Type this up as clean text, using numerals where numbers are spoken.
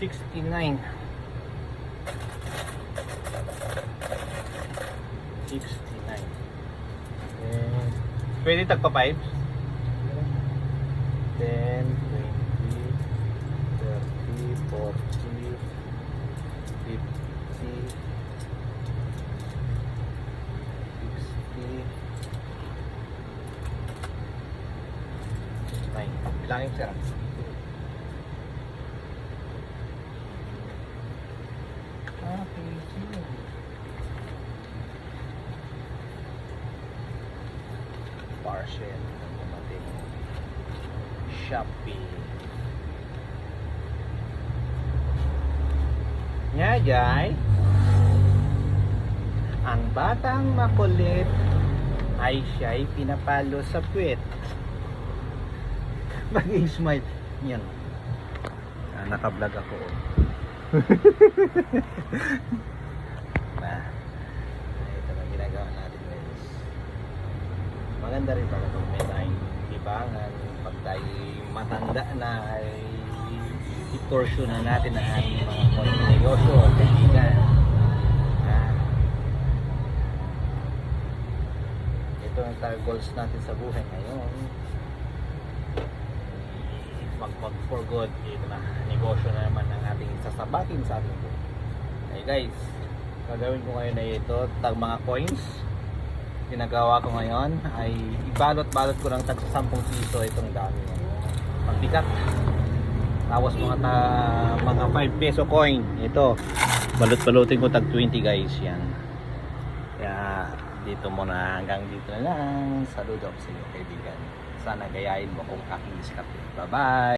69. 69. Pwede tagpa 5? 10, 20, 30, 40, 50, 60. Bilangin sir. Okay, sige. Parcel ng dumating. Shopee. Jay. Ang batang makulit ay siya'y pinapalo sa puwet. Mag-smile. Yan. Naka-vlog ako. Ito na ginagawa natin guys. Maganda rin pala kung may tayong libangan. Pag tayo matanda na ay i-pursue na natin ang ating mga negosyo o kaibigan. Ito ang goals natin sa buhay ngayon. Mag for good. Ito na, negosyo na naman ang ating sasabatin sa ating buhay. Hey guys, gagawin ko ngayon ay ito, tag mga coins. Ginagawa ko ngayon ay ibalot-balot ko ng tag 10 piso itong dami. Pagbigat. Tapos mga 5 peso coin. Ito, balot-balutin ko tag 20 guys. Yan. Kaya dito muna, hanggang dito na lang. Saludo ako sa inyo kaibigan. Sana gayahin mo kung aking diskarte. Bye bye!